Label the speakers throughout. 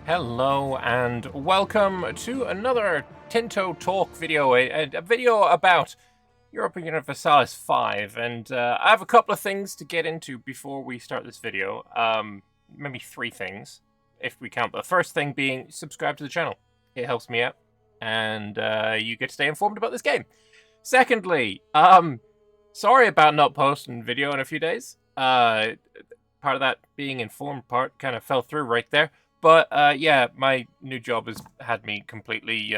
Speaker 1: Hello and welcome to another Tinto Talk video, a video about Europa Universalis 5, and I have a couple of things to get into before we start this video. Maybe three things, if we count the first thing being subscribe to the channel. It helps me out, and you get to stay informed about this game. Secondly, sorry about not posting video in a few days. Part of that being informed part kind of fell through right there. But yeah, my new job has had me completely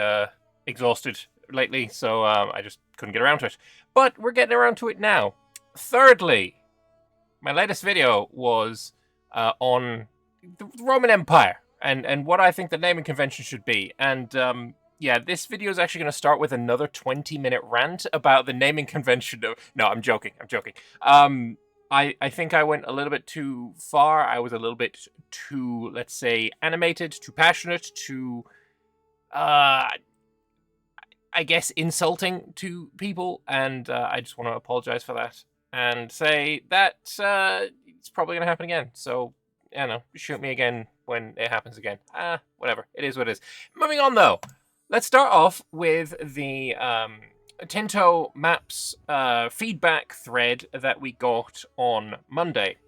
Speaker 1: exhausted lately, so I just couldn't get around to it. But we're getting around to it now. Thirdly, my latest video was on the Roman Empire and what I think the naming convention should be. And yeah, this video is actually going to start with another 20-minute rant about the naming convention of... No, I'm joking. I think I went a little bit too far. I was a little bit too, let's say, animated, too passionate, too, I guess, insulting to people, and I just want to apologize for that and say that it's probably going to happen again. So, I don't know, shoot me again when it happens again. Whatever. It is what it is. Moving on, though. Let's start off with the Tinto Maps feedback thread that we got on Monday.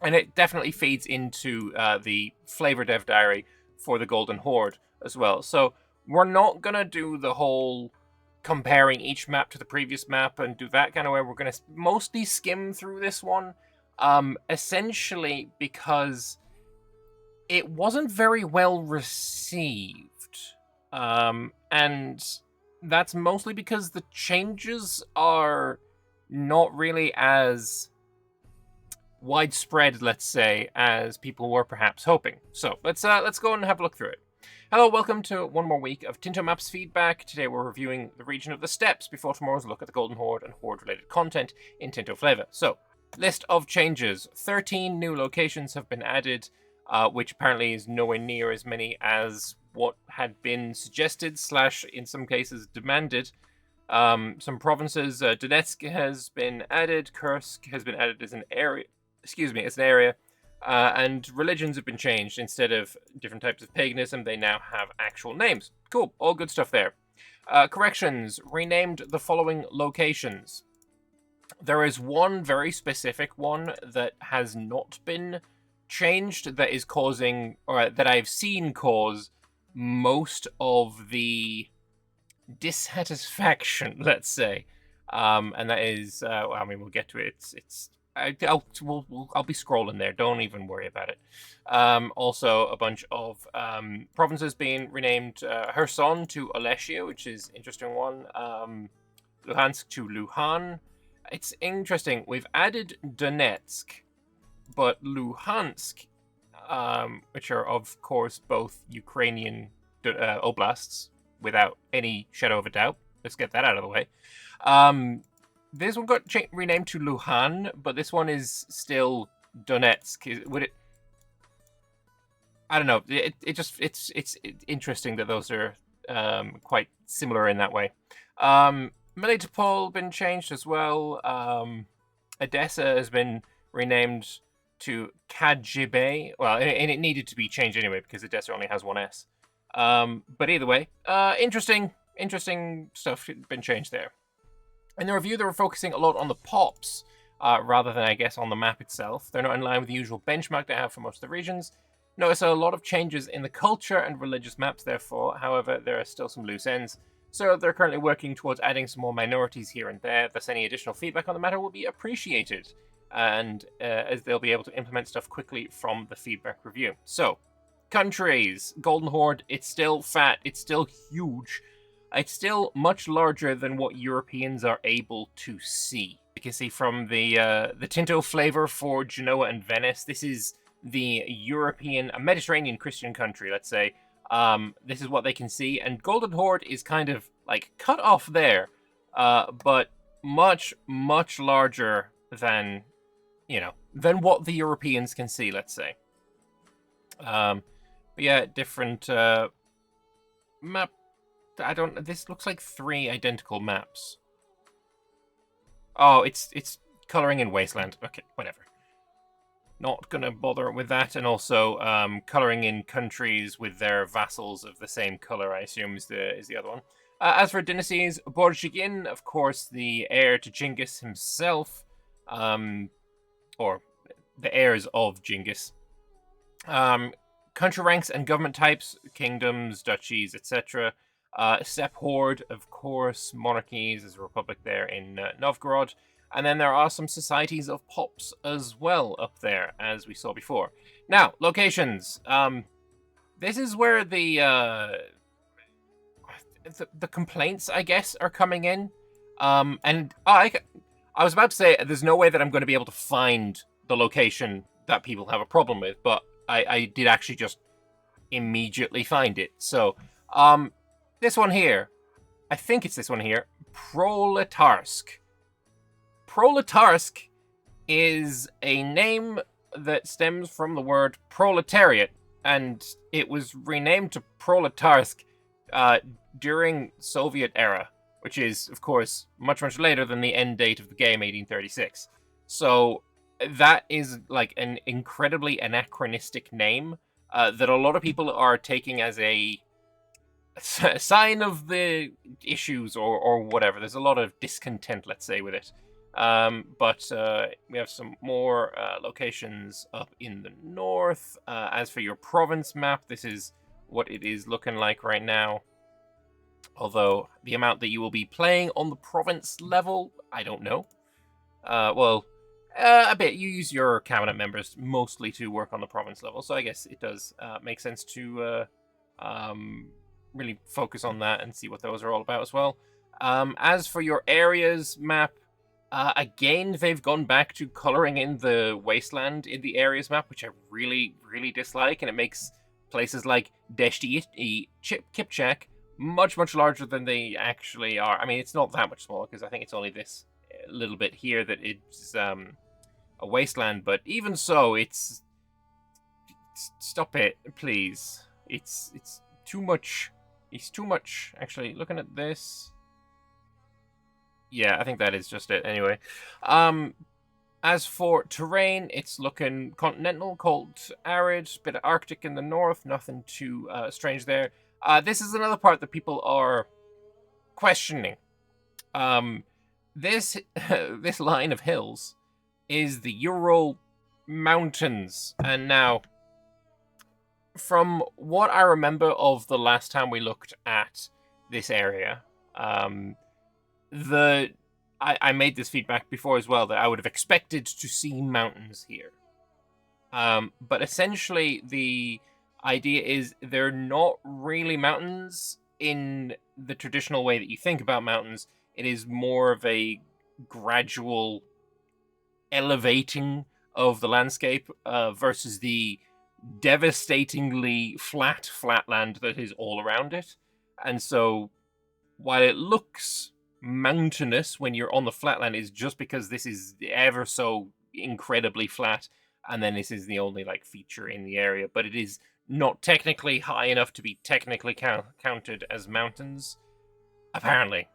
Speaker 1: And it definitely feeds into the flavor dev diary for the Golden Horde as well. So we're not going to do the whole comparing each map to the previous map and do that kind of way. We're going to mostly skim through this one, essentially because it wasn't very well received. And that's mostly because the changes are not really as widespread, let's say, as people were perhaps hoping. So let's go and have a look through it. Hello, welcome to one more week of Tinto Maps feedback. Today we're reviewing the region of the Steppes before tomorrow's look at the Golden Horde and Horde-related content in Tinto Flavor. So, list of changes. 13 new locations have been added, which apparently is nowhere near as many as what had been suggested / in some cases demanded. Some provinces, Donetsk has been added, Kursk has been added as an area, and religions have been changed. Instead of different types of paganism, they now have actual names. Cool, all good stuff there. Corrections, renamed the following locations. There is one very specific one that has not been changed that is causing, or that I've seen cause most of the dissatisfaction, let's say, and that is, I mean, we'll get to it. I'll be scrolling there. Don't even worry about it. Also, a bunch of provinces being renamed: Kherson to Oleshia, which is an interesting one. Luhansk to Luhan. It's interesting. We've added Donetsk, but Luhansk, which are, of course, both Ukrainian oblasts, without any shadow of a doubt. Let's get that out of the way. This one got renamed to Luhan, but this one is still Donetsk. Would it? I don't know. It's interesting that those are quite similar in that way. Melitopol been changed as well. Edessa has been renamed to Kgb. Well, and it needed to be changed anyway because Edessa only has one S. But either way, interesting stuff been changed there. In the review, they were focusing a lot on the pops, rather than, I guess, on the map itself. They're not in line with the usual benchmark they have for most of the regions. Notice a lot of changes in the culture and religious maps, therefore. However, there are still some loose ends. So they're currently working towards adding some more minorities here and there. Thus, any additional feedback on the matter will be appreciated. And as they'll be able to implement stuff quickly from the feedback review. So, countries. Golden Horde, it's still fat. It's still huge. It's still much larger than what Europeans are able to see. You can see from the Tinto flavor for Genoa and Venice, this is the European, a Mediterranean Christian country, let's say. This is what they can see, and Golden Horde is kind of like cut off there, but much, much larger than, than what the Europeans can see, let's say. But yeah, different map. This looks like 3 identical maps. Oh, it's coloring in Wasteland. Okay, whatever. not going to bother with that. And also colouring in countries with their vassals of the same colour, I assume, is the other one. As for dynasties, Borjigin, of course, the heir to Genghis himself, or the heirs of Genghis. Country ranks and government types, kingdoms, duchies, etc. Steppe Horde, of course, monarchies, there's a republic there in Novgorod. And then there are some societies of pops as well up there, as we saw before. Now, locations. This is where the complaints, I guess, are coming in. And I was about to say, there's no way that I'm going to be able to find the location that people have a problem with, but I did actually just immediately find it. So, this one here, I think it's this one here, Proletarsk. Proletarsk is a name that stems from the word proletariat, and it was renamed to Proletarsk during Soviet era, which is, of course, much, much later than the end date of the game, 1836. So that is like an incredibly anachronistic name that a lot of people are taking as a sign of the issues or whatever. There's a lot of discontent, let's say, with it. But we have some more locations up in the north. As for your province map, this is what it is looking like right now. Although the amount that you will be playing on the province level, I don't know. A bit. You use your cabinet members mostly to work on the province level, so I guess it does make sense to really focus on that and see what those are all about as well. As for your areas map, again, they've gone back to coloring in the wasteland in the areas map, which I really, really dislike, and it makes places like Deshti, Kipchak much, much larger than they actually are. I mean, it's not that much smaller, because I think it's only this little bit here that it's a wasteland, but even so, it's... Stop it, please. It's too much. It's too much. Actually, looking at this... Yeah, I think that is just it anyway. As for terrain, it's looking continental, cold, arid, bit of Arctic in the north, nothing too strange there. This is another part that people are questioning. This this line of hills is the Ural Mountains, and now, from what I remember of the last time we looked at this area, I made this feedback before as well, that I would have expected to see mountains here. But essentially, the idea is they're not really mountains in the traditional way that you think about mountains. It is more of a gradual elevating of the landscape versus the devastatingly flatland that is all around it. And so, while it looks mountainous when you're on the flatland, is just because this is ever so incredibly flat, and then this is the only feature in the area, but it is not technically high enough to be technically counted as mountains, apparently.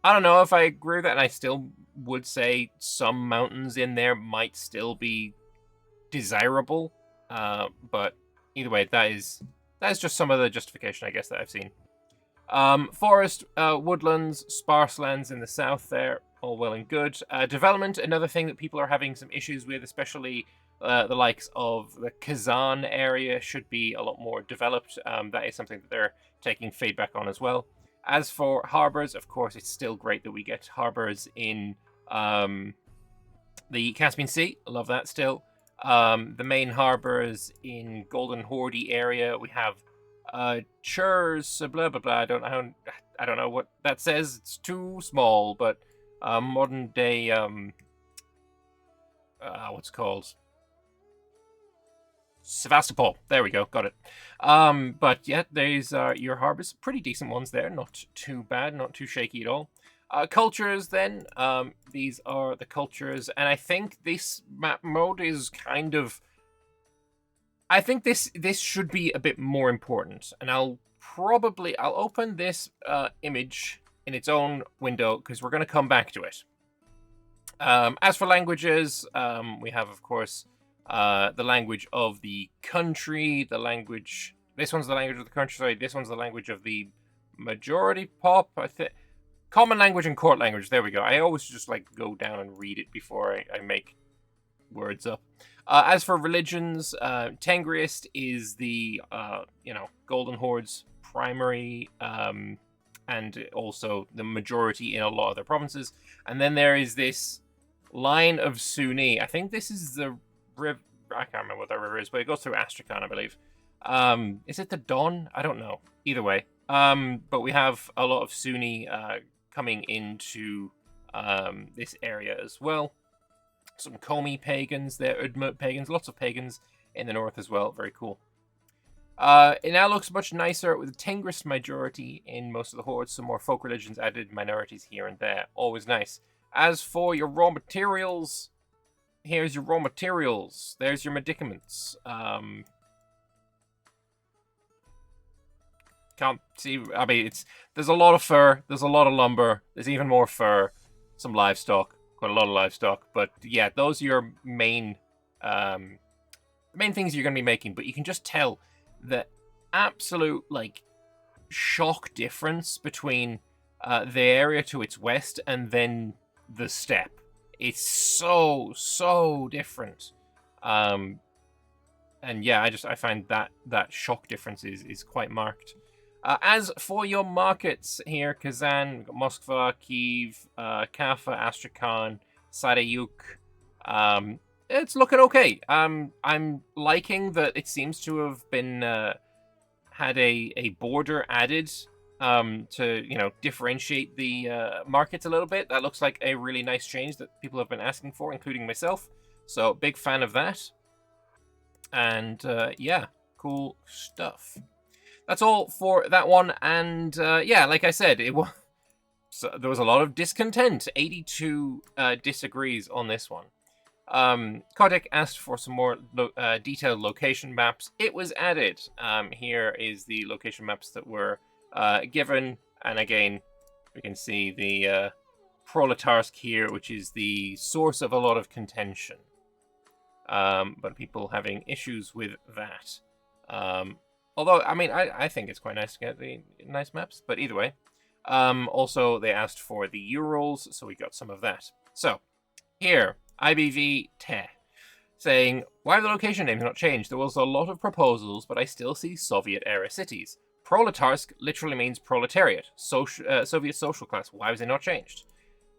Speaker 1: I don't know if I agree with that, and I still would say some mountains in there might still be desirable, but either way, that is just some of the justification, I guess, that I've seen. Forest, woodlands, sparse lands in the south there, all well and good. Development, another thing that people are having some issues with, especially the likes of the Kazan area should be a lot more developed. That is something that they're taking feedback on as well. As for harbors, of course, it's still great that we get harbors in the Caspian Sea. I love that still. The main harbors in Golden Horde area, we have Churs, blah blah blah. I don't know what that says. It's too small, but modern day what's it called? Sevastopol. There we go. Got it. But yeah, these are your harbors. Pretty decent ones there. Not too bad. Not too shaky at all. Cultures then. These are the cultures, and I think this map mode is kind of... I think this should be a bit more important, and I'll open this image in its own window, because we're going to come back to it. As for languages, we have, of course, the language of the country, the language... This one's the language of the country, sorry. This one's the language of the majority pop, I think. Common language and court language, there we go. I always just, like, go down and read it before I make words up. As for religions, Tengriist is the, Golden Horde's primary, and also the majority in a lot of their provinces. And then there is this line of Sunni. I think this is the river. I can't remember what that river is, but it goes through Astrakhan, I believe. Is it the Don? I don't know. Either way. But we have a lot of Sunni coming into this area as well. Some Komi pagans there, Udmurt pagans, lots of pagans in the north as well. Very cool. It now looks much nicer with a Tengrist majority in most of the hordes. Some more folk religions added, minorities here and there. Always nice. As for your raw materials, here's your raw materials. There's your medicaments. Can't see. I mean, there's a lot of fur. There's a lot of lumber. There's even more fur. Some livestock. Quite a lot of livestock. But yeah, those are your main things you're going to be making. But you can just tell the absolute, like, shock difference between the area to its west and then the steppe. It's so different. And yeah, I find that shock difference is quite marked. As for your markets here, Kazan, Moskva, Kiev, Kaffa, Astrakhan, Tatar Yoke, it's looking okay. I'm liking that it seems to have been had a border added to differentiate the markets a little bit. That looks like a really nice change that people have been asking for, including myself. So big fan of that. And yeah, cool stuff. That's all for that one, and yeah, like I said, there was a lot of discontent. 82 disagrees on this one. Kotick asked for some more detailed location maps. It was added. Here is the location maps that were given, and again, we can see the Proletarsk here, which is the source of a lot of contention. But people having issues with that. Although, I mean, I think it's quite nice to get the nice maps, but either way. Also, they asked for the Urals, so we got some of that. So, here, IBV Te, saying, why have the location names not changed? There was a lot of proposals, but I still see Soviet-era cities. Proletarsk literally means proletariat, Soviet social class. Why was it not changed?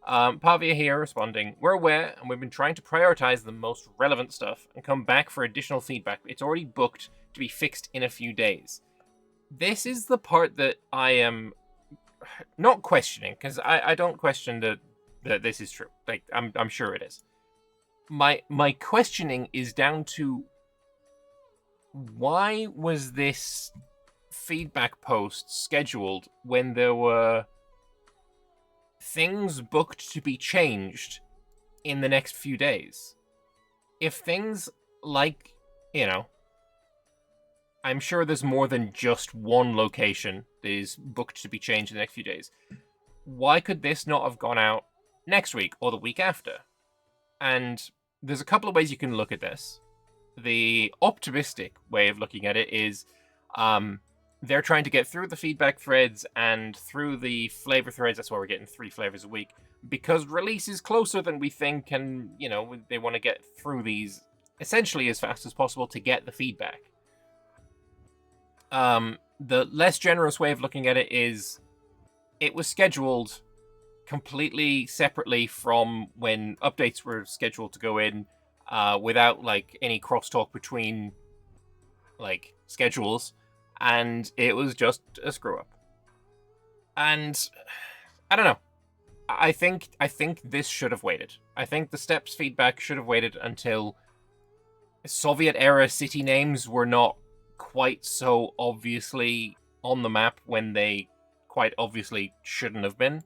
Speaker 1: Pavia here responding, we're aware, and we've been trying to prioritize the most relevant stuff and come back for additional feedback. It's already booked to be fixed in a few days. This is the part that I am not questioning, because I don't question that this is true. Like, I'm sure it is. My questioning is down to, why was this feedback post scheduled when there were things booked to be changed in the next few days? If things like, I'm sure there's more than just one location that is booked to be changed in the next few days. Why could this not have gone out next week or the week after? And there's a couple of ways you can look at this. The optimistic way of looking at it is they're trying to get through the feedback threads and through the flavor threads. That's why we're getting 3 flavors a week. Because release is closer than we think, and, they want to get through these essentially as fast as possible to get the feedback. The less generous way of looking at it is it was scheduled completely separately from when updates were scheduled to go in, without, like, any crosstalk between, like, schedules, and it was just a screw-up. And I don't know. I think this should have waited. I think the steps feedback should have waited until Soviet-era city names were not quite so obviously on the map when they quite obviously shouldn't have been.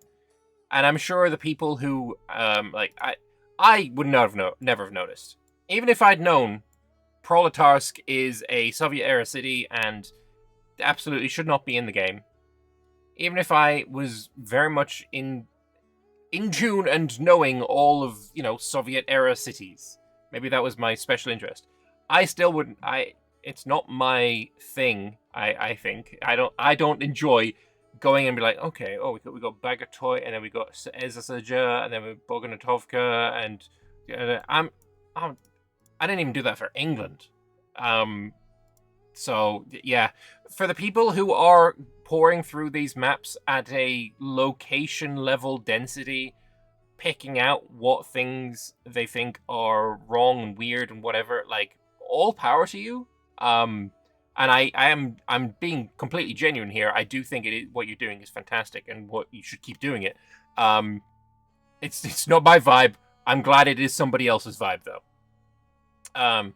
Speaker 1: And I'm sure the people who, I would never have noticed. Even if I'd known Proletarsk is a Soviet-era city and absolutely should not be in the game, even if I was very much in tune and knowing all of, Soviet-era cities, maybe that was my special interest, I still wouldn't. It's not my thing. I think I don't enjoy going and be like, okay, oh, we got Bagatoy, and then we got Ezasaja, and then we Boganatovka, and I didn't even do that for England. So yeah, for the people who are pouring through these maps at a location level density, picking out what things they think are wrong and weird and whatever, like, all power to you. And I'm being completely genuine here. I do think what you're doing is fantastic, and what you should keep doing it. It's not my vibe. I'm glad it is somebody else's vibe though.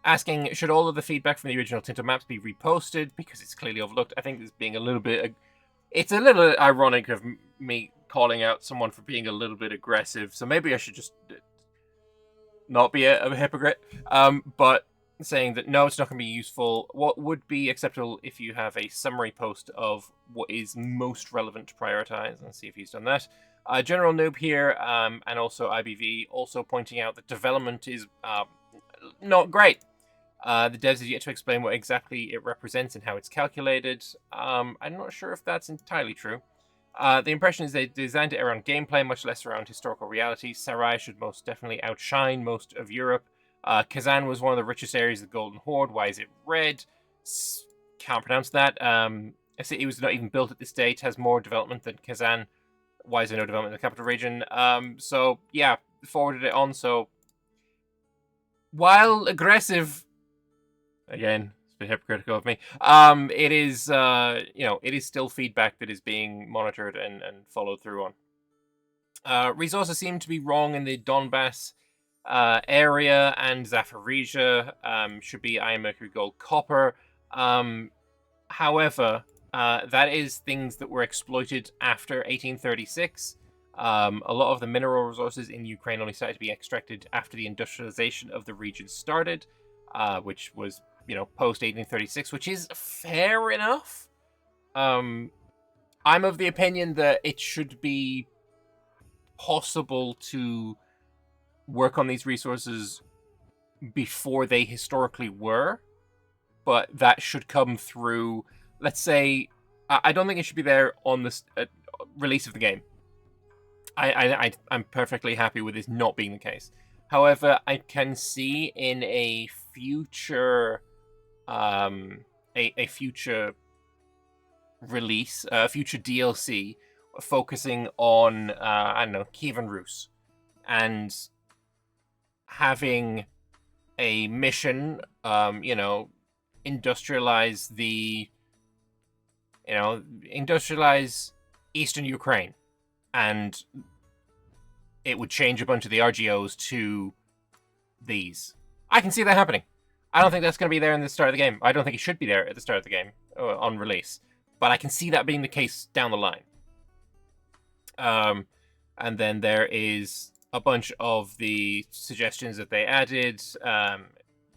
Speaker 1: Asking, should all of the feedback from the original Tinto Maps be reposted because it's clearly overlooked? I think it's being a little bit. It's a little ironic of me calling out someone for being a little bit aggressive. So maybe I should just not be a hypocrite. But saying that no, it's not going to be useful. What would be acceptable if you have a summary post of what is most relevant to prioritize, and see if he's done that. General Noob here, and also IBV also pointing out that development is not great. The devs have yet to explain what exactly it represents and how it's calculated. I'm not sure if that's entirely true. The impression is they designed it around gameplay, much less around historical reality. Sarai should most definitely outshine most of Europe. Kazan was one of the richest areas of the Golden Horde. Why is it red? Can't pronounce that. It was not even built at this date. Has more development than Kazan. Why is there no development in the capital region? So yeah, forwarded it on. So while aggressive, again, it's a bit hypocritical of me. It is it is still feedback that is being monitored and followed through on. Resources seem to be wrong in the Donbass area, and Zaporizhia should be iron, mercury, gold, copper. However, that is things that were exploited after 1836. A lot of the mineral resources in Ukraine only started to be extracted after the industrialization of the region started, which was, post 1836, which is fair enough. I'm of the opinion that it should be possible to work on these resources before they historically were, but that should come through, let's say, I don't think it should be there on the release of the game. I'm perfectly happy with this not being the case. However, I can see in a future, a future release, a future DLC, focusing on I don't know, Kievan Rus, and having a mission, industrialize Eastern Ukraine, and it would change a bunch of the RGOs to these. I can see that happening. I don't think that's going to be there in the start of the game. I don't think it should be there at the start of the game on release, but I can see that being the case down the line. And then there is a bunch of the suggestions that they added,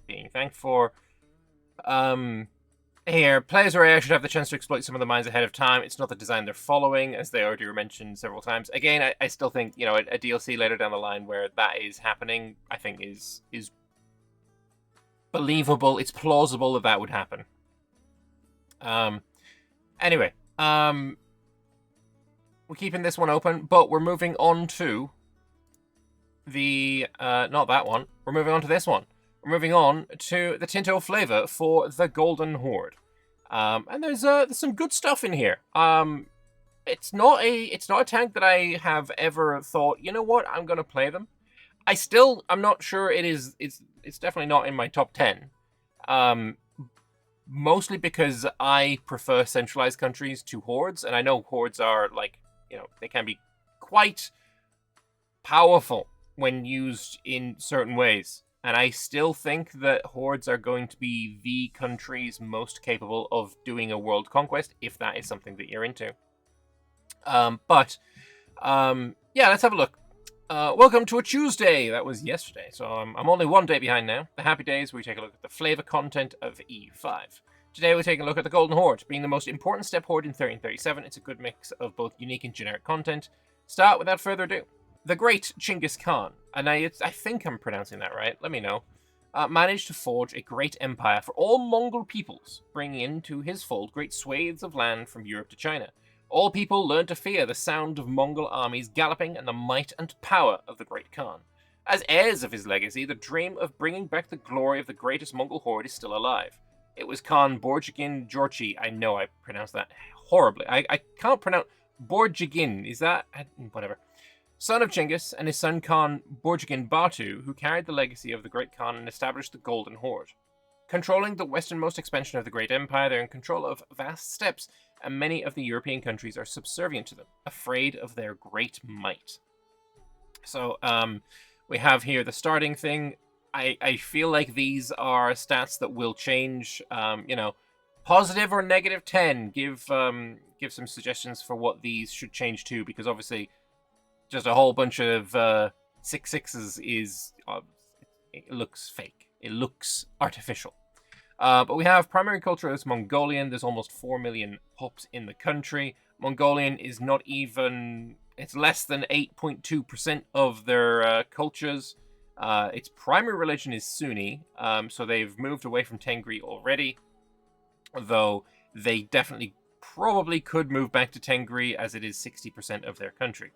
Speaker 1: being thanked for. Here, players or AI should have the chance to exploit some of the mines ahead of time. It's not the design they're following, as they already mentioned several times. Again, I still think, a DLC later down the line where that is happening, I think is believable. It's plausible that would happen. Anyway, we're keeping this one open, but we're moving on to the, not that one. We're moving on to this one. We're moving on to the Tinto flavor for the Golden Horde. And there's some good stuff in here. It's not a tank that I have ever thought, you know what, I'm gonna play them. I'm not sure it's definitely not in my top 10. Mostly because I prefer centralized countries to hordes, and I know hordes are they can be quite powerful when used in certain ways. And I still think that hordes are going to be the countries most capable of doing a world conquest, if that is something that you're into. Yeah, let's have a look. Welcome to a Tuesday. That was yesterday, so I'm only one day behind now. The happy days, we take a look at the flavor content of EU5. Today we're taking a look at the Golden Horde. Being the most important step horde in 1337, it's a good mix of both unique and generic content. Start without further ado. The Great Chinggis Khan, and I think I'm pronouncing that right, let me know. managed to forge a great empire for all Mongol peoples, bringing into his fold great swathes of land from Europe to China. All people learned to fear the sound of Mongol armies galloping and the might and power of the Great Khan. As heirs of his legacy, the dream of bringing back the glory of the greatest Mongol horde is still alive. It was Khan Borjigin Jorchi. I know I pronounced that horribly. I can't pronounce Borjigin. Is that... whatever. Son of Genghis and his son Khan Borjigin Batu, who carried the legacy of the Great Khan and established the Golden Horde. Controlling the westernmost expansion of the Great Empire, they're in control of vast steppes, and many of the European countries are subservient to them, afraid of their great might. So, we have here the starting thing. I feel like these are stats that will change, you know, positive or negative 10. Give some suggestions for what these should change to, because obviously just a whole bunch of 6 6s is, it looks fake. It looks artificial. But we have primary culture as Mongolian. There's almost 4 million pops in the country. Mongolian is not even... It's less than 8.2% of their cultures. Its primary religion is Sunni, so they've moved away from Tengri already. Though they definitely probably could move back to Tengri, as it is 60% of their country.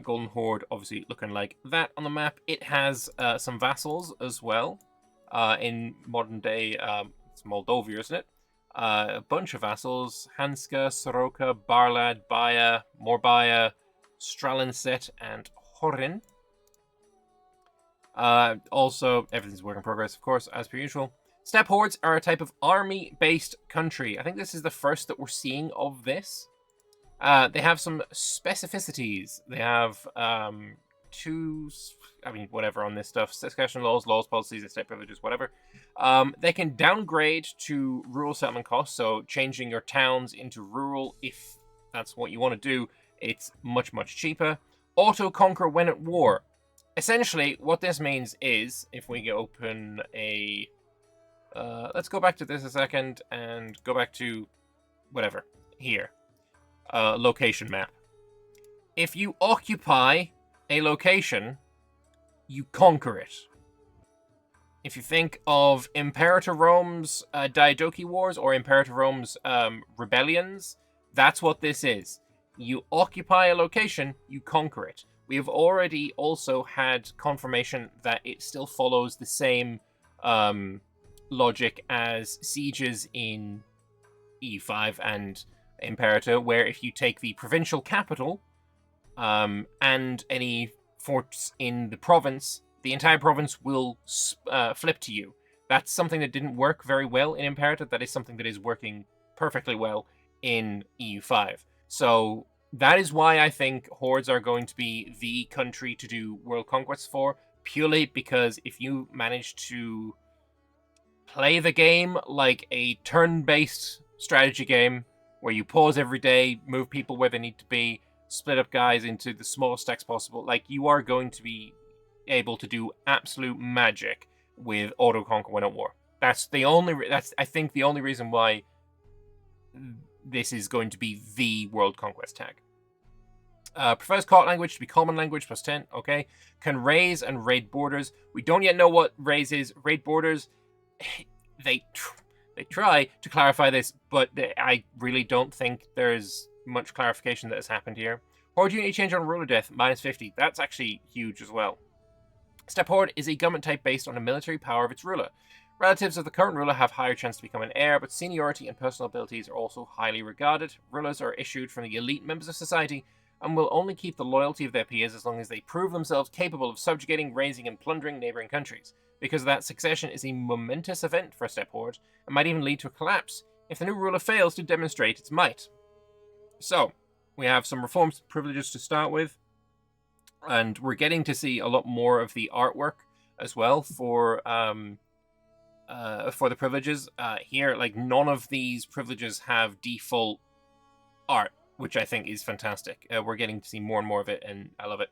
Speaker 1: Golden Horde, obviously looking like that on the map. It has some vassals as well. In modern day, it's Moldova, isn't it? A bunch of vassals: Hanska, Soroka, Barlad, Baya, Morbaya, Stralenset, and Horin. Also, everything's work in progress, of course, as per usual. Steppe hordes are a type of army-based country. I think this is the first that we're seeing of this. They have some specificities. They have whatever on this stuff. Succession laws, policies, estate privileges, whatever. They can downgrade to rural settlement costs, so changing your towns into rural, if that's what you want to do, it's much, much cheaper. Auto-conquer when at war. Essentially, what this means is, if we open a... let's go back to this a second, and go back to whatever, here. Location map. If you occupy a location, you conquer it. If you think of Imperator Rome's Diadochi Wars or Imperator Rome's rebellions, that's what this is. You occupy a location, you conquer it. We have already also had confirmation that it still follows the same logic as sieges in EU5 and Imperator, where if you take the provincial capital and any forts in the province, the entire province will flip to you. That's something that didn't work very well in Imperator. That is something that is working perfectly well in EU5. So that is why I think Hordes are going to be the country to do world conquests for, purely because if you manage to play the game like a turn-based strategy game, where you pause every day, move people where they need to be, split up guys into the smallest stacks possible, like, you are going to be able to do absolute magic with auto-conquer when at war. That's I think the only reason why this is going to be the world conquest tag. Prefers court language to be common language, plus 10, okay. Can raise and raid borders. We don't yet know what raise is. Raid borders, they try to clarify this, but I really don't think there's much clarification that has happened here. Horde unity change on ruler death, minus 50. That's actually huge as well. Steppe Horde is a government type based on the military power of its ruler. Relatives of the current ruler have higher chance to become an heir, but seniority and personal abilities are also highly regarded. Rulers are issued from the elite members of society and will only keep the loyalty of their peers as long as they prove themselves capable of subjugating, razing, and plundering neighboring countries. Because of that, succession is a momentous event for a Steppe Horde, and might even lead to a collapse if the new ruler fails to demonstrate its might. So, we have some reforms privileges to start with, and we're getting to see a lot more of the artwork as well for the privileges. Here, like, none of these privileges have default art, which I think is fantastic. We're getting to see more and more of it, and I love it.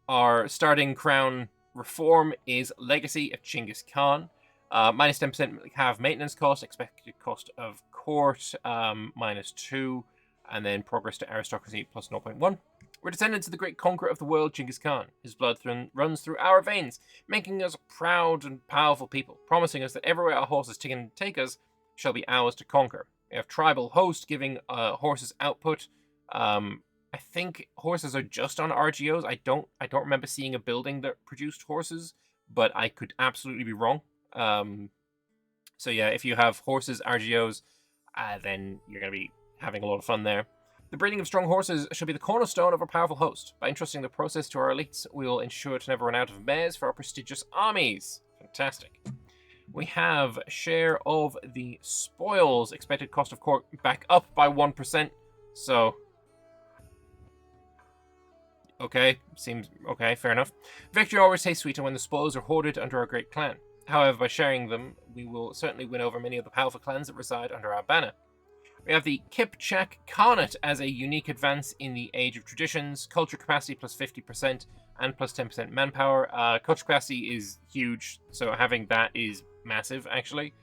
Speaker 1: Our starting crown reform is Legacy of Genghis Khan. Minus 10% have maintenance cost, expected cost of court, minus 2, and then progress to aristocracy plus 0.1. We're descendants of the great conqueror of the world, Genghis Khan. His blood runs through our veins, making us a proud and powerful people, promising us that everywhere our horses take us shall be ours to conquer. We have tribal host giving horses output. I think horses are just on RGOs. I don't remember seeing a building that produced horses, but I could absolutely be wrong. So yeah, if you have horses RGOs, then you're going to be having a lot of fun there. The breeding of strong horses should be the cornerstone of our powerful host. By entrusting the process to our elites, we will ensure to never run out of mares for our prestigious armies. Fantastic. We have share of the spoils. Expected cost of cork back up by 1%. So, okay, seems okay, fair enough. Victory always tastes sweeter when the spoils are hoarded under our great clan. However, by sharing them, we will certainly win over many of the powerful clans that reside under our banner. We have the Kipchak Khanate as a unique advance in the Age of Traditions. Culture capacity plus 50% and plus 10% manpower. Culture capacity is huge, so having that is massive, actually.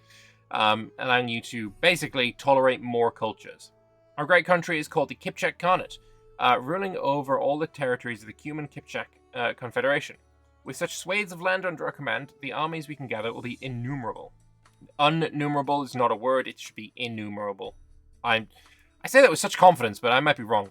Speaker 1: Allowing you to basically tolerate more cultures. Our great country is called the Kipchak Khanate, ruling over all the territories of the Cuman Kipchak Confederation. With such swathes of land under our command, the armies we can gather will be innumerable. Unnumerable is not a word, it should be innumerable. I say that with such confidence, but I might be wrong.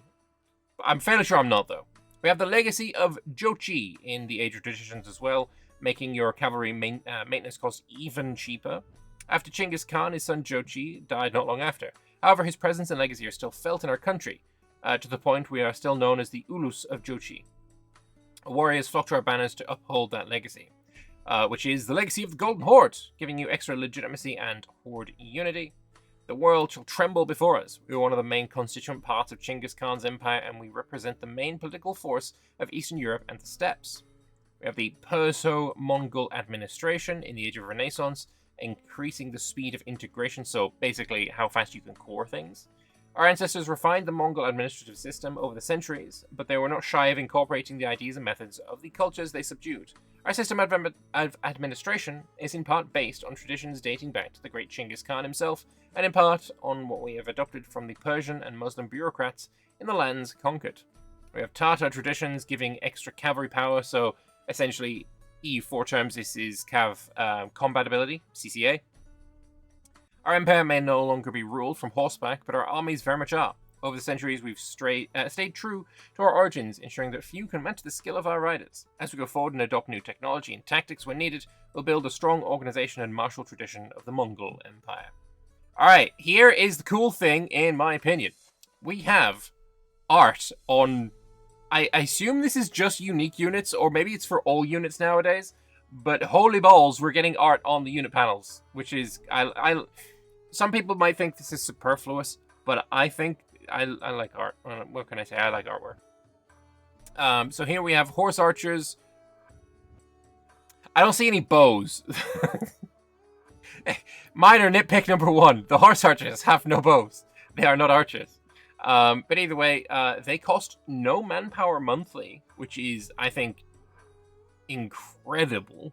Speaker 1: I'm fairly sure I'm not, though. We have the legacy of Jochi in the Age of Traditions as well, making your cavalry maintenance costs even cheaper. After Genghis Khan, his son Jochi died not long after. However, his presence and legacy are still felt in our country, to the point we are still known as the Ulus of Jochi. Warriors flock to our banners to uphold that legacy, which is the legacy of the Golden Horde, giving you extra legitimacy and Horde unity. The world shall tremble before us. We are one of the main constituent parts of Genghis Khan's empire, and we represent the main political force of Eastern Europe and the steppes. We have the Perso-Mongol administration in the Age of Renaissance, increasing the speed of integration, so basically how fast you can core things. Our ancestors refined the Mongol administrative system over the centuries, but they were not shy of incorporating the ideas and methods of the cultures they subdued. Our system of administration is in part based on traditions dating back to the great Genghis Khan himself, and in part on what we have adopted from the Persian and Muslim bureaucrats in the lands conquered. We have Tatar traditions giving extra cavalry power, so essentially EU4 terms, this is Cav combat ability, CCA. Our empire may no longer be ruled from horseback, but our armies very much are. Over the centuries, we've stayed true to our origins, ensuring that few can match the skill of our riders. As we go forward and adopt new technology and tactics when needed, we'll build a strong organization and martial tradition of the Mongol Empire. Alright, here is the cool thing, in my opinion. We have art on... I assume this is just unique units, or maybe it's for all units nowadays, but holy balls, we're getting art on the unit panels, which is... Some people might think this is superfluous, but I think I like art. What can I say? I like artwork. So here we have horse archers. I don't see any bows. Minor nitpick number one. The horse archers have no bows. They are not archers. But either way, they cost no manpower monthly, which is, I think, incredible.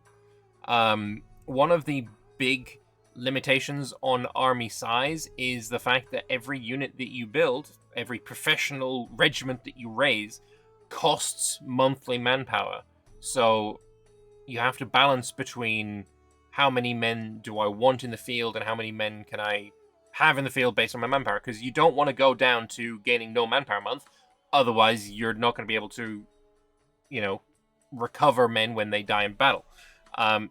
Speaker 1: One of the big limitations on army size is the fact that every unit that you build, every professional regiment that you raise, costs monthly manpower. So you have to balance between how many men do I want in the field and how many men can I have in the field based on my manpower, because you don't want to go down to gaining no manpower month, otherwise you're not going to be able to, recover men when they die in battle.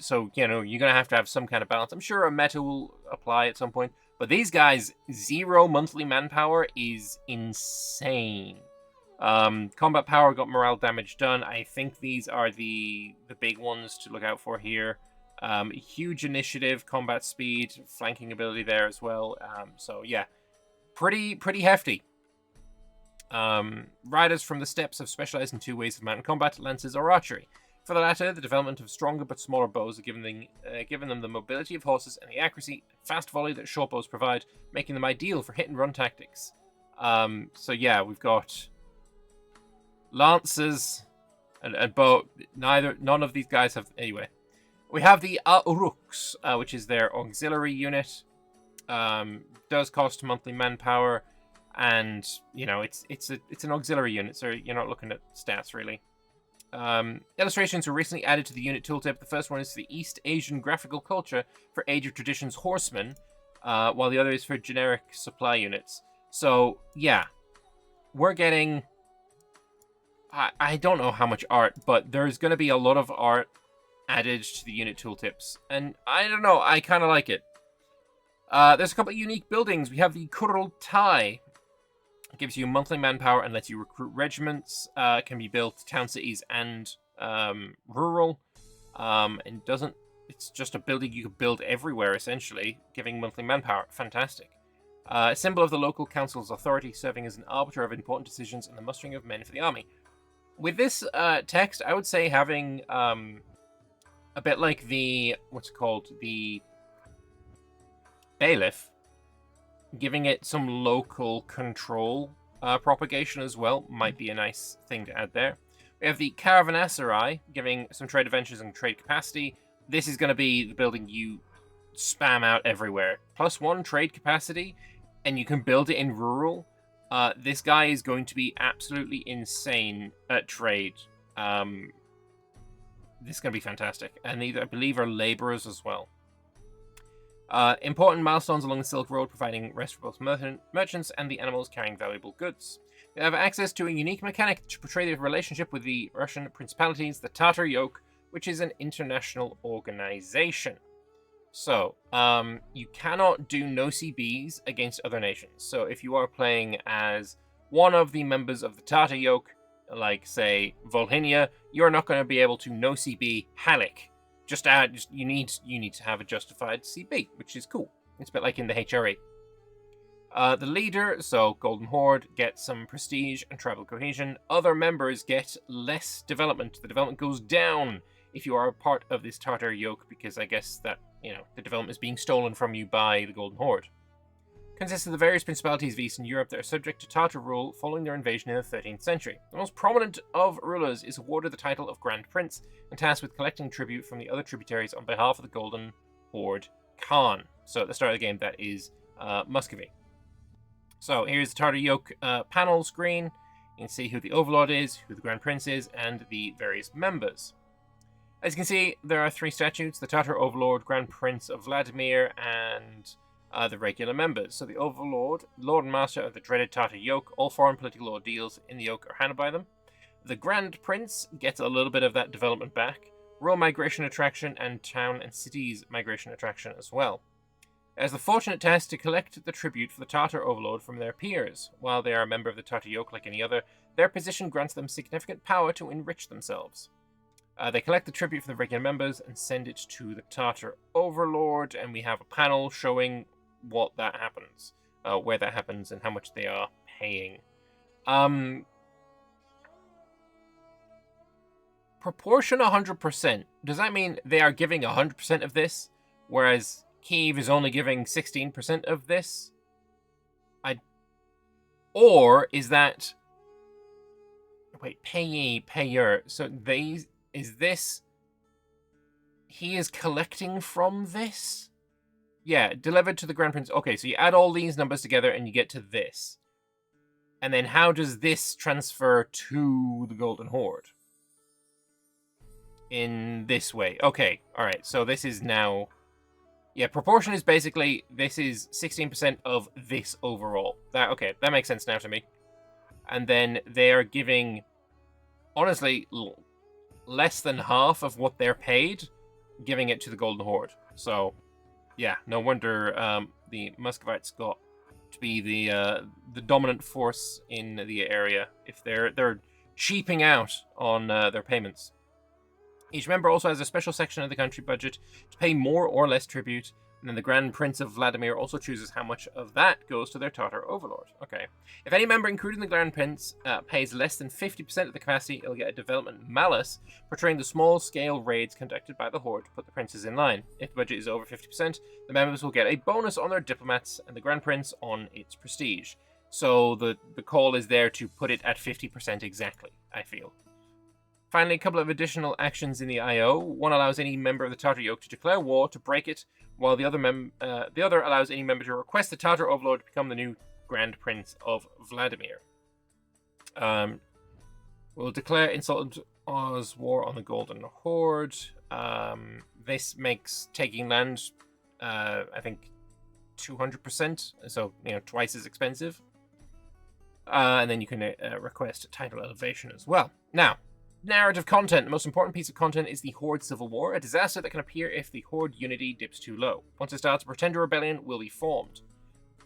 Speaker 1: So, you're going to have some kind of balance. I'm sure a meta will apply at some point. But these guys, 0 monthly manpower is insane. Combat power got morale damage done. I think these are the big ones to look out for here. Huge initiative, combat speed, flanking ability there as well. So, yeah, pretty hefty. Riders from the steppes have specialized in 2 ways of mountain combat, lances or archery. For the latter, the development of stronger but smaller bows have given them the mobility of horses and the accuracy and fast volley that short bows provide, making them ideal for hit-and-run tactics. So yeah, we've got lancers and bow. None of these guys have... Anyway. We have the Uruks, which is their auxiliary unit. Does cost monthly manpower. and you know it's an auxiliary unit, so you're not looking at stats really. Illustrations were recently added to the unit tooltip. The first one is the East Asian graphical culture for Age of Traditions horsemen, while the other is for generic supply units. So yeah, we're getting. I don't know how much art, but there's going to be a lot of art added to the unit tooltips, and I don't know, I kind of like it. There's a couple of unique buildings. We have the Kurultai. It gives you monthly manpower and lets you recruit regiments. Can be built town, cities, and rural. And doesn't. It's just a building you can build everywhere, essentially, giving monthly manpower. Fantastic. A symbol of the local council's authority, serving as an arbiter of important decisions and the mustering of men for the army. With this text, I would say having a bit like the what's it called, the bailiff, giving it some local control propagation as well might be a nice thing to add there. We have the Caravanserai, giving some trade adventures and trade capacity. This is going to be the building you spam out everywhere. +1 trade capacity, and you can build it in rural. This guy is going to be absolutely insane at trade. This is going to be fantastic. And these, I believe, are laborers as well. Important milestones along the Silk Road, providing rest for both merchants and the animals carrying valuable goods. We have access to a unique mechanic to portray the relationship with the Russian principalities, the Tatar Yoke, which is an international organization. So, you cannot do no CBs against other nations. So if you are playing as one of the members of the Tatar Yoke, like, say, Volhynia, you're not going to be able to no CB Halleck. You need to have a justified CB, which is cool. It's a bit like in the HRE. The leader, so Golden Horde, gets some prestige and tribal cohesion. Other members get less development. The development goes down if you are a part of this Tatar Yoke, because I guess that, you know, the development is being stolen from you by the Golden Horde. Consists of the various principalities of Eastern Europe that are subject to Tatar rule following their invasion in the 13th century. The most prominent of rulers is awarded the title of Grand Prince and tasked with collecting tribute from the other tributaries on behalf of the Golden Horde Khan. So at the start of the game, that is Muscovy. So here's the Tatar Yoke panel screen. You can see who the Overlord is, who the Grand Prince is, and the various members. As you can see, there are 3 statutes: the Tatar Overlord, Grand Prince of Vladimir, and the regular members. So the Overlord, Lord and Master of the dreaded Tatar Yoke, all foreign political ordeals in the Yoke are handled by them. The Grand Prince gets a little bit of that development back, rural migration attraction, and town and cities migration attraction as well. It has the fortunate task to collect the tribute for the Tatar Overlord from their peers. While they are a member of the Tatar Yoke like any other, their position grants them significant power to enrich themselves. They collect the tribute from the regular members and send it to the Tatar Overlord, and we have a panel showing what that happens, where that happens, and how much they are paying. Proportion 100%. Does that mean they are giving 100% of this, whereas Kyiv is only giving 16% of this? Or is that... Wait, payee, payer. So is this... He is collecting from this? Yeah, delivered to the Grand Prince. Okay, so you add all these numbers together and you get to this. And then how does this transfer to the Golden Horde? In this way. Okay, alright, so this is now... Yeah, proportion is basically, this is 16% of this overall. Okay, that makes sense now to me. And then they are giving, honestly, less than half of what they're paid, giving it to the Golden Horde. So... yeah, no wonder the Muscovites got to be the dominant force in the area if they're cheaping out on their payments. Each member also has a special section of the country budget to pay more or less tribute, and then the Grand Prince of Vladimir also chooses how much of that goes to their Tatar Overlord. Okay. If any member, including the Grand Prince, pays less than 50% of the capacity, it'll get a development malus, portraying the small-scale raids conducted by the Horde to put the princes in line. If the budget is over 50%, the members will get a bonus on their diplomats, and the Grand Prince on its prestige. So the call is there to put it at 50% exactly, I feel. Finally, a couple of additional actions in the IO. One allows any member of the Tatar Yoke to declare war, to break it, while the other allows any member to request the Tatar Overlord to become the new Grand Prince of Vladimir. Will declare Insulted Oz war on the Golden Horde. This makes taking land, I think, 200%, so, twice as expensive. And then you can request title elevation as well. Now, narrative content. The most important piece of content is the Horde Civil War, a disaster that can appear if the Horde unity dips too low. Once it starts, a Pretender Rebellion will be formed.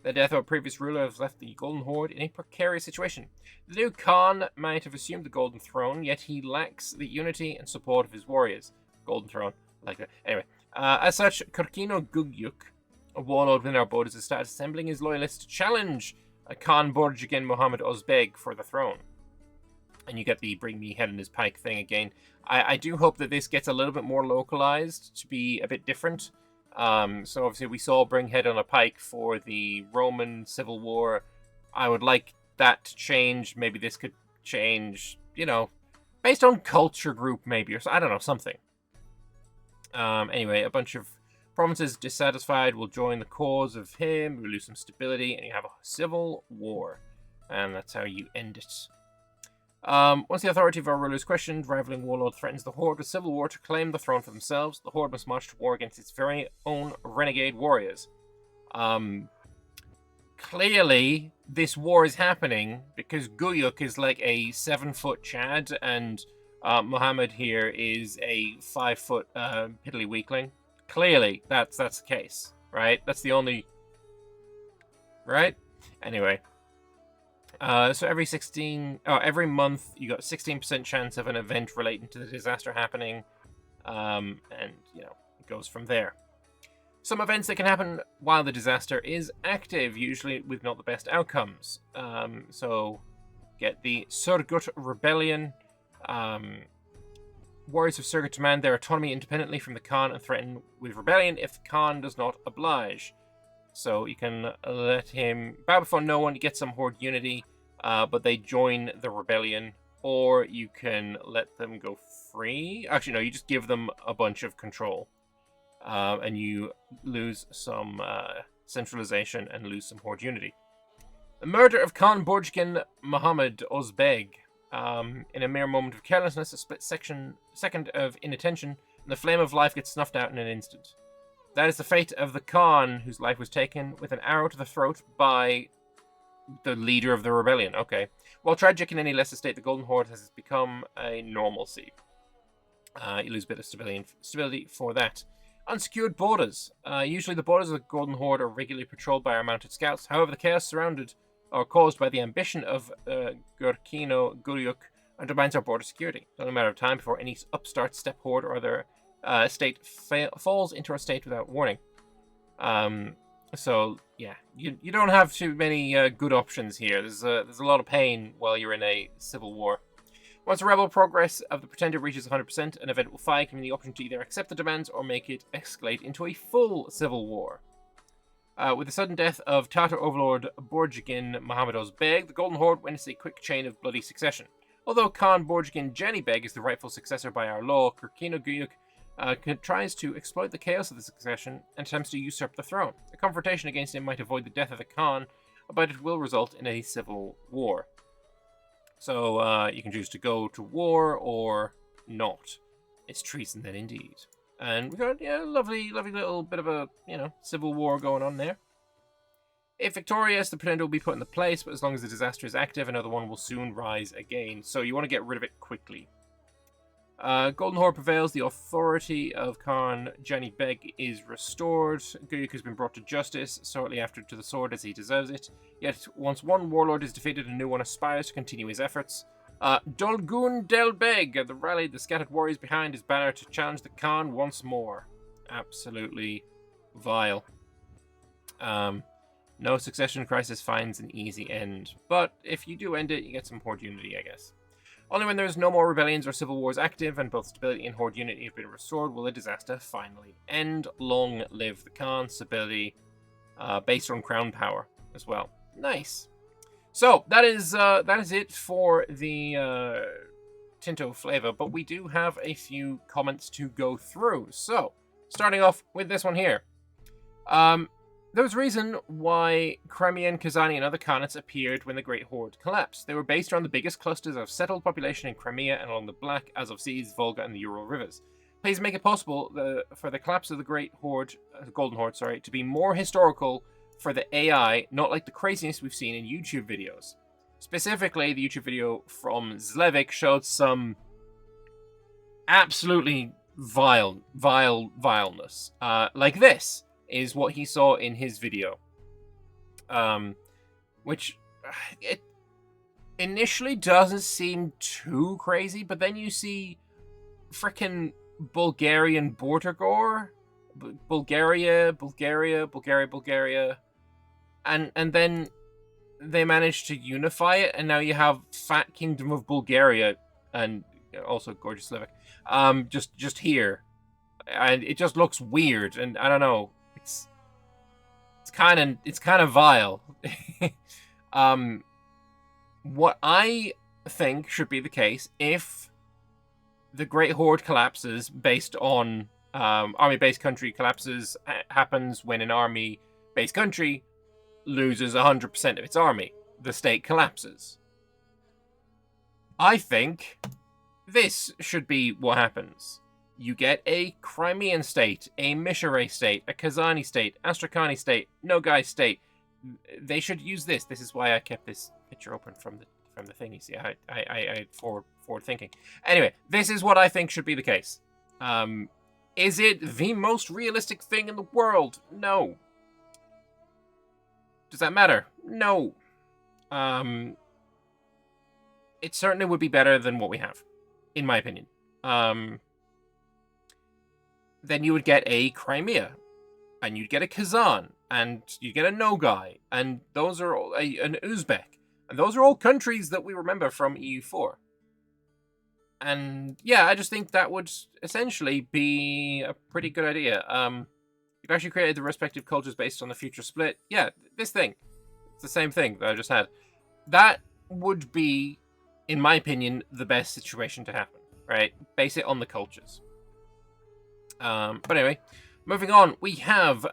Speaker 1: The death of a previous ruler has left the Golden Horde in a precarious situation. The new Khan might have assumed the Golden Throne, yet he lacks the unity and support of his warriors. Golden Throne, I like that. Anyway, as such, Kurkino Gugyuk, a warlord within our borders, has started assembling his loyalists to challenge Khan Borjigin Mohammed Ozbeg for the throne. And you get the bring me head in his pike thing again. I do hope that this gets a little bit more localized to be a bit different. So obviously we saw bring head on a pike for the Roman Civil War. I would like that to change. Maybe this could change, based on culture group maybe, or I don't know, something. Anyway, a bunch of provinces dissatisfied will join the cause of him. We lose some stability, and you have a civil war. And that's how you end it. Once the authority of our rulers questioned, rivaling warlord threatens the Horde with civil war to claim the throne for themselves. The Horde must march to war against its very own renegade warriors. Clearly, this war is happening because Guyuk is like a 7-foot Chad, and Muhammad here is a 5-foot piddly weakling. Clearly, that's the case, right? That's the only... Right? Anyway. So every month you got 16% chance of an event relating to the disaster happening, and it goes from there. Some events that can happen while the disaster is active, usually with not the best outcomes. So get the Surgut Rebellion. Warriors of Surgut demand their autonomy independently from the Khan and threaten with rebellion if the Khan does not oblige. So you can let him bow before no one to get some Horde unity, but they join the rebellion, or you can let them go free. Actually, no, you just give them a bunch of control, and you lose some centralization and lose some Horde unity. The murder of Khan Borjigin Mohammed Ozbeg. In a mere moment of carelessness, a split second of inattention, and the flame of life gets snuffed out in an instant. That is the fate of the Khan, whose life was taken with an arrow to the throat by the leader of the rebellion. Okay. While tragic in any lesser state, the Golden Horde has become a normalcy. You lose a bit of stability for that. Unsecured borders. Usually the borders of the Golden Horde are regularly patrolled by our mounted scouts. However, the chaos surrounded or caused by the ambition of Gurkino Guryuk undermines our border security. It's only a matter of time before any upstart step horde or other state falls into our state without warning. So yeah, you don't have too many good options here. There's a lot of pain while you're in a civil war. Once the rebel progress of the Pretender reaches 100%, an event will fire, giving the option to either accept the demands or make it escalate into a full civil war. With the sudden death of Tatar overlord Borjigin Mohammed Ozbeg, the Golden Horde witnessed a quick chain of bloody succession. Although Khan Borjigin Janibeg is the rightful successor by our law, Kurkino Guyuk tries to exploit the chaos of the succession and attempts to usurp the throne. A confrontation against him might avoid the death of the Khan, but it will result in a civil war. So you can choose to go to war or not. It's treason then indeed. And we got a lovely little bit of a civil war going on there. If victorious, the Pretender will be put in the place, but as long as the disaster is active, another one will soon rise again. So you want to get rid of it quickly. Golden Horde prevails. The authority of Khan Janibeg is restored. Guyuk has been brought to justice, shortly after to the sword as he deserves it. Yet, once one warlord is defeated, a new one aspires to continue his efforts. Dolgun Delbeg rallied the scattered warriors behind his banner to challenge the Khan once more. Absolutely vile. No succession crisis finds an easy end. But if you do end it, you get some Horde unity, I guess. Only when there's no more rebellions or civil wars active and both stability and Horde unity have been restored will the disaster finally end. Long live the Khan. Stability based on crown power as well. Nice. So that is it for the Tinto flavor, but we do have a few comments to go through. So starting off with this one here. There was a reason why Crimean, Kazani, and other khanates appeared when the Great Horde collapsed. They were based around the biggest clusters of settled population in Crimea and along the Black, Azov Seas, Volga, and the Ural rivers. Please make it possible for the collapse of the Great Horde, Golden Horde, sorry, to be more historical for the AI, not like the craziness we've seen in YouTube videos. Specifically, the YouTube video from Zlevik showed some absolutely vileness. Like this is what he saw in his video. Which it initially doesn't seem too crazy, but then you see frickin' Bulgarian border gore. Bulgaria. And then they managed to unify it, and now you have Fat Kingdom of Bulgaria, and also gorgeous Slivic, just here. And it just looks weird, and I don't know, it's kind of vile. What I think should be the case if the Great Horde collapses based on army-based country collapses happens when an army-based country loses 100% of its army. The state collapses. I think this should be what happens. You get a Crimean state, a Mishare state, a Kazani state, Astrakani state, Nogai state. They should use this. This is why I kept this picture open from the thing. You see, I forward thinking. Anyway, this is what I think should be the case. Is it the most realistic thing in the world? No. Does that matter? No. It certainly would be better than what we have, in my opinion. Then you would get a Crimea, and you'd get a Kazan, and you'd get a Nogai, and those are all, an Uzbek, and those are all countries that we remember from EU4. And yeah, I just think that would essentially be a pretty good idea. You've actually created the respective cultures based on the future split. Yeah, this thing. It's the same thing that I just had. That would be, in my opinion, the best situation to happen, right? Base it on the cultures. But anyway, moving on, we have,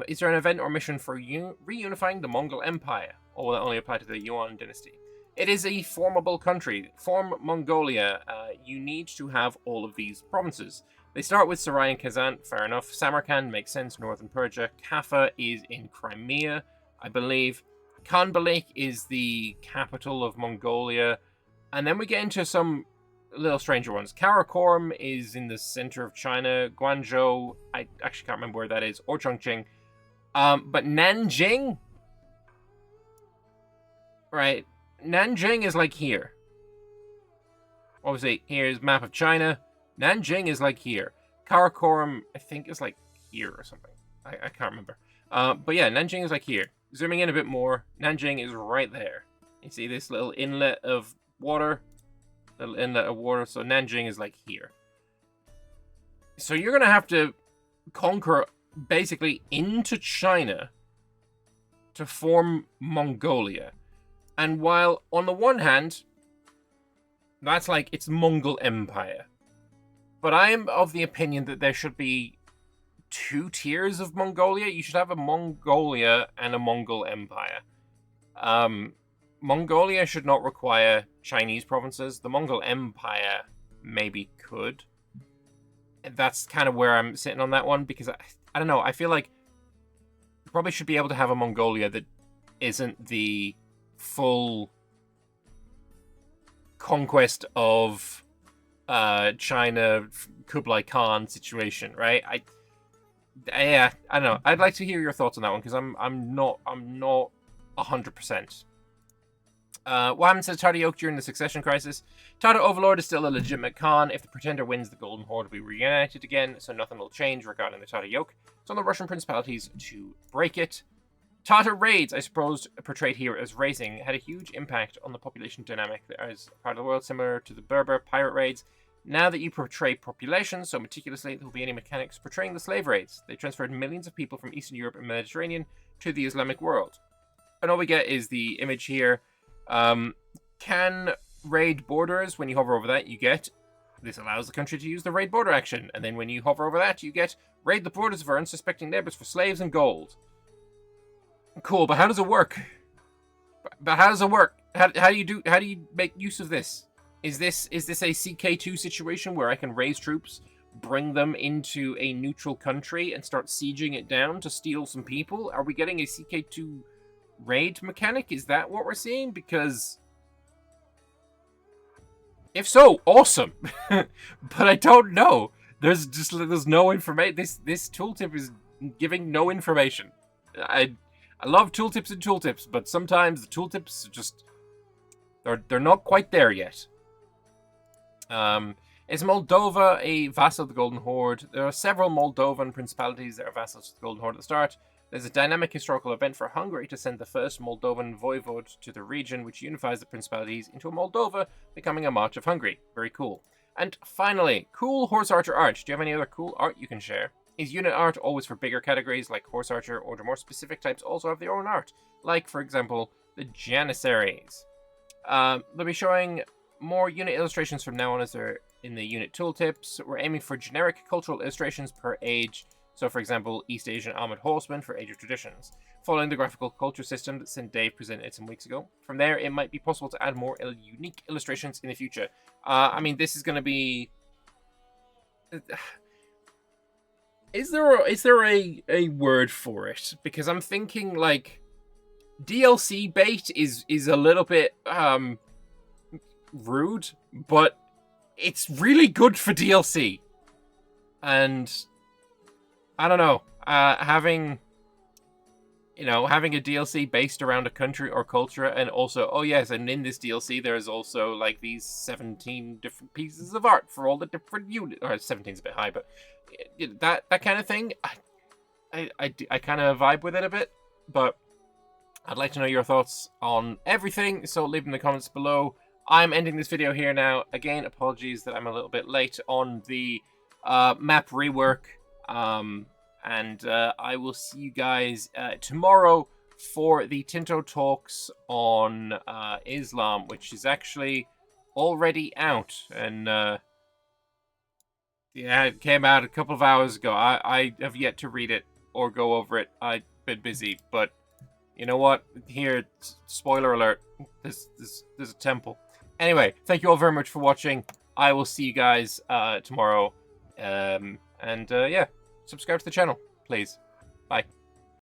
Speaker 1: is there an event or mission for reunifying the Mongol Empire? Or will that only apply to the Yuan dynasty? It is a formable country. Form Mongolia. You need to have all of these provinces. They start with Sarai and Kazan, fair enough. Samarkand makes sense, northern Persia. Kaffa is in Crimea, I believe. Khanbalik is the capital of Mongolia. And then we get into some little stranger ones. Karakorum is in the center of China. Guangzhou, I actually can't remember where that is, or Chongqing. But Nanjing? Right, Nanjing is like here. Obviously, here's map of China. Nanjing is like here. Karakorum, I think, is like here or something. I can't remember. But yeah, Nanjing is like here. Zooming in a bit more, Nanjing is right there. You see this little inlet of water? Little inlet of water, so Nanjing is like here. So you're going to have to conquer basically into China to form Mongolia. And while, on the one hand, that's like, it's Mongol Empire. But I am of the opinion that there should be 2 tiers of Mongolia. You should have a Mongolia and a Mongol Empire. Mongolia should not require Chinese provinces. The Mongol Empire maybe could. That's kind of where I'm sitting on that one, because I don't know, I feel like you probably should be able to have a Mongolia that isn't the full conquest of China, Kublai Khan situation, right? I don't know. I'd like to hear your thoughts on that one, because I'm not 100%. What happens to Tatar Yoke during the succession crisis? Tatar Overlord is still a legitimate Khan. If the Pretender wins, the Golden Horde will be reunited again, so nothing will change regarding the Tatar Yoke. It's on the Russian principalities to break it. Tatar raids, I suppose, portrayed here as raising, had a huge impact on the population dynamic as part of the world, similar to the Berber pirate raids. Now that you portray population so meticulously, there will be any mechanics portraying the slave raids. They transferred millions of people from Eastern Europe and Mediterranean to the Islamic world. And all we get is the image here. Can raid borders, when you hover over that, you get, this allows the country to use the raid border action. And then when you hover over that, you get raid the borders of our unsuspecting neighbors for slaves and gold. Cool, but how does it work? But how does it work? How do you make use of this? Is this a CK2 situation where I can raise troops, bring them into a neutral country, and start sieging it down to steal some people? Are we getting a CK2 raid mechanic? Is that what we're seeing? Because if so, awesome. But I don't know. There's no information. This tooltip is giving no information. I love tooltips and tooltips, but sometimes the tooltips just they're not quite there yet. Is Moldova a vassal of the Golden Horde? There are several Moldovan principalities that are vassals of the Golden Horde at the start. There's a dynamic historical event for Hungary to send the first Moldovan voivode to the region, which unifies the principalities into a Moldova, becoming a March of Hungary. Very cool. And finally, cool Horse Archer art. Do you have any other cool art you can share? Is unit art always for bigger categories like Horse Archer, or do more specific types also have their own art? Like, for example, the Janissaries. They'll be showing more unit illustrations from now on as they're in the unit tooltips. We're aiming for generic cultural illustrations per age. So, for example, East Asian Armored Horsemen for Age of Traditions, following the graphical culture system that St. Dave presented some weeks ago. From there, it might be possible to add more unique illustrations in the future. I mean, this is going to be... Is there a word for it? Because I'm thinking, like, DLC bait is a little bit rude, but it's really good for DLC. And I don't know, having a DLC based around a country or culture, and also, oh yes, and in this DLC there's also like these 17 different pieces of art for all the different units. Or 17's a bit high, but that kind of thing, I kind of vibe with it a bit. But I'd like to know your thoughts on everything, so leave them in the comments below. I'm ending this video here now. Again, apologies that I'm a little bit late on the map rework. And I will see you guys tomorrow for the Tinto talks on Islam, which is actually already out. And yeah, it came out a couple of hours ago. I have yet to read it or go over it. I've been busy, but you know what? Here, spoiler alert, there's a temple. Anyway, thank you all very much for watching. I will see you guys tomorrow. Yeah. Subscribe to the channel, please. Bye.